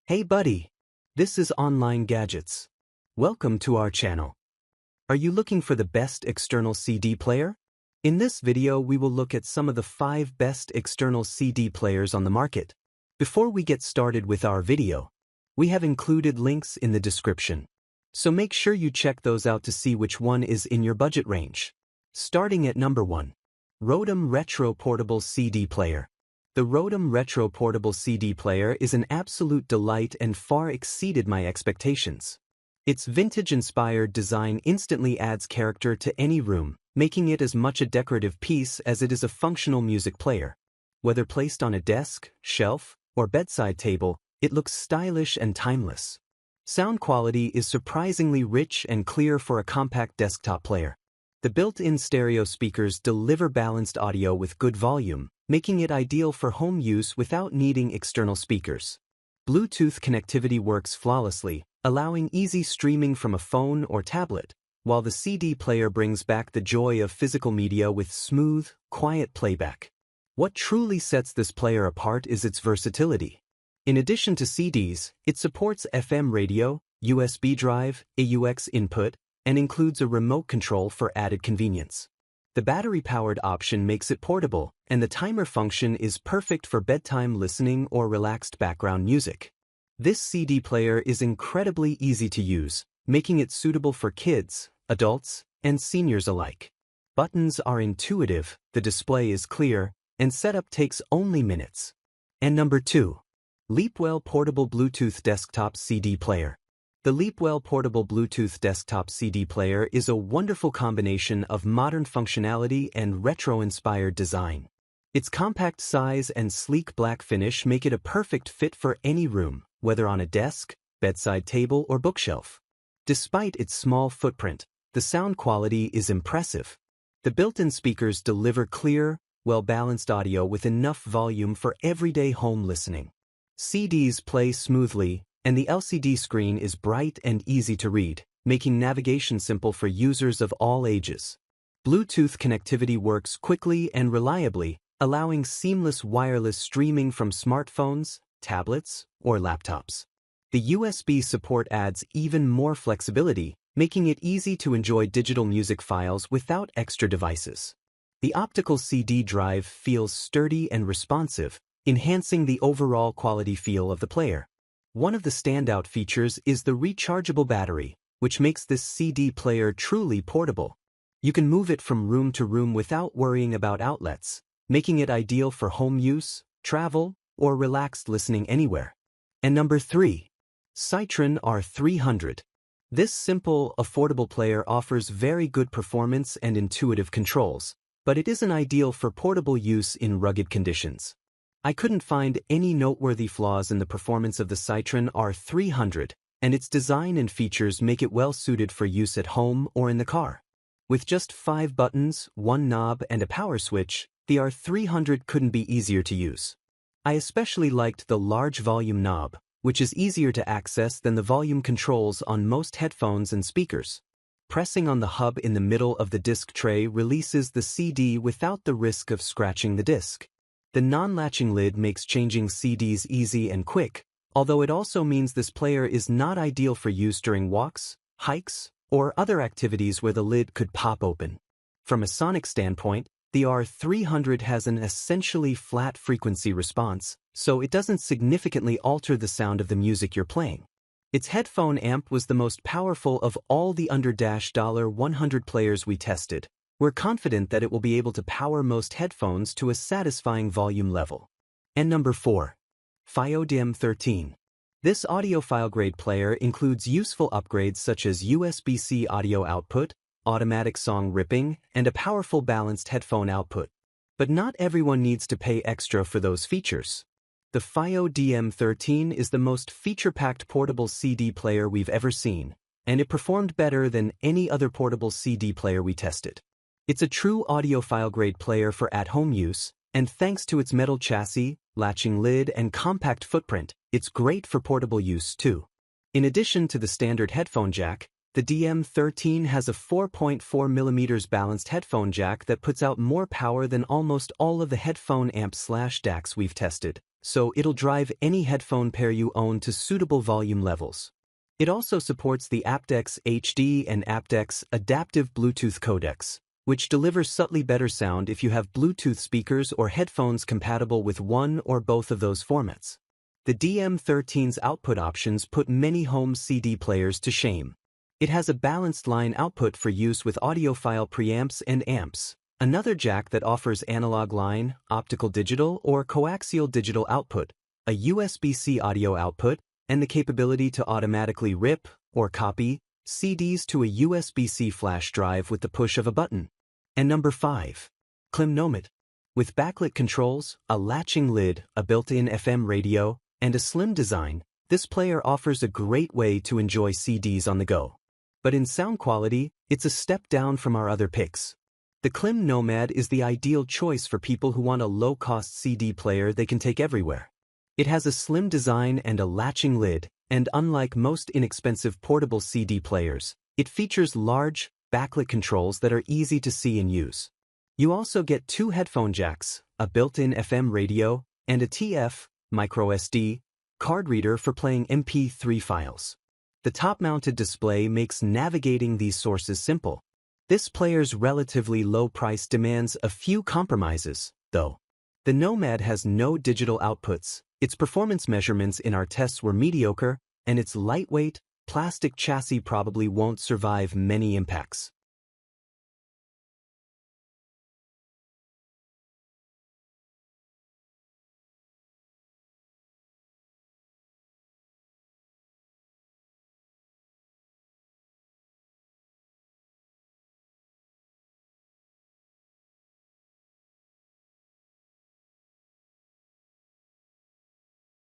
Hey buddy! This is Online Gadgets. Welcome to our channel. Are you looking for the best external CD player? In this video we will look at some of the 5 best external CD players on the market. Before we get started with our video, we have included links in the description. So make sure you check those out to see which one is in your budget range. Starting at number 1. ROADOM Retro Portable CD Player. The ROADOM Retro Portable CD Player is an absolute delight and far exceeded my expectations. Its vintage-inspired design instantly adds character to any room, making it as much a decorative piece as it is a functional music player. Whether placed on a desk, shelf, or bedside table, it looks stylish and timeless. Sound quality is surprisingly rich and clear for a compact desktop player. The built-in stereo speakers deliver balanced audio with good volume, making it ideal for home use without needing external speakers. Bluetooth connectivity works flawlessly, allowing easy streaming from a phone or tablet, while the CD player brings back the joy of physical media with smooth, quiet playback. What truly sets this player apart is its versatility. In addition to CDs, it supports FM radio, USB drive, AUX input, and includes a remote control for added convenience. The battery-powered option makes it portable, and the timer function is perfect for bedtime listening or relaxed background music. This CD player is incredibly easy to use, making it suitable for kids, adults, and seniors alike. Buttons are intuitive, the display is clear, and setup takes only minutes. And number 2. Leapwell Portable Bluetooth Desktop CD Player. The Leapwell Portable Bluetooth Desktop CD Player is a wonderful combination of modern functionality and retro-inspired design. Its compact size and sleek black finish make it a perfect fit for any room, whether on a desk, bedside table, or bookshelf. Despite its small footprint, the sound quality is impressive. The built-in speakers deliver clear, well-balanced audio with enough volume for everyday home listening. CDs play smoothly, and the LCD screen is bright and easy to read, making navigation simple for users of all ages. Bluetooth connectivity works quickly and reliably, allowing seamless wireless streaming from smartphones, tablets, or laptops. The USB support adds even more flexibility, making it easy to enjoy digital music files without extra devices. The optical CD drive feels sturdy and responsive, enhancing the overall quality feel of the player. One of the standout features is the rechargeable battery, which makes this CD player truly portable. You can move it from room to room without worrying about outlets, making it ideal for home use, travel, or relaxed listening anywhere. And number 3. Syitren R300. This simple, affordable player offers very good performance and intuitive controls, but it isn't ideal for portable use in rugged conditions. I couldn't find any noteworthy flaws in the performance of the Syitren R300, and its design and features make it well suited for use at home or in the car. With just 5 buttons, 1 knob, and a power switch, the R300 couldn't be easier to use. I especially liked the large volume knob, which is easier to access than the volume controls on most headphones and speakers. Pressing on the hub in the middle of the disc tray releases the CD without the risk of scratching the disc. The non-latching lid makes changing CDs easy and quick, although it also means this player is not ideal for use during walks, hikes, or other activities where the lid could pop open. From a sonic standpoint, the R300 has an essentially flat frequency response, so it doesn't significantly alter the sound of the music you're playing. Its headphone amp was the most powerful of all the under $100 players we tested. We're confident that it will be able to power most headphones to a satisfying volume level. And number 4. FiiO DM13. This audiophile-grade player includes useful upgrades such as USB-C audio output, automatic song ripping, and a powerful balanced headphone output. But not everyone needs to pay extra for those features. The FiiO DM13 is the most feature-packed portable CD player we've ever seen, and it performed better than any other portable CD player we tested. It's a true audiophile-grade player for at-home use, and thanks to its metal chassis, latching lid, and compact footprint, it's great for portable use too. In addition to the standard headphone jack, the DM13 has a 4.4mm balanced headphone jack that puts out more power than almost all of the headphone amps/DACs we've tested, so it'll drive any headphone pair you own to suitable volume levels. It also supports the aptX HD and aptX Adaptive Bluetooth codecs, which delivers subtly better sound if you have Bluetooth speakers or headphones compatible with one or both of those formats. The DM13's output options put many home CD players to shame. It has a balanced line output for use with audiophile preamps and amps, another jack that offers analog line, optical digital, or coaxial digital output, a USB-C audio output, and the capability to automatically rip or copy CDs to a USB-C flash drive with the push of a button. And number 5. Klim Nomad. With backlit controls, a latching lid, a built-in FM radio, and a slim design, this player offers a great way to enjoy CDs on the go. But in sound quality, it's a step down from our other picks. The Klim Nomad is the ideal choice for people who want a low-cost CD player they can take everywhere. It has a slim design and a latching lid, and unlike most inexpensive portable CD players, it features large, backlit controls that are easy to see and use. You also get 2 headphone jacks, a built-in FM radio, and a TF, microSD, card reader for playing MP3 files. The top-mounted display makes navigating these sources simple. This player's relatively low price demands a few compromises, though. The Nomad has no digital outputs, its performance measurements in our tests were mediocre, and its lightweight, plastic chassis probably won't survive many impacts.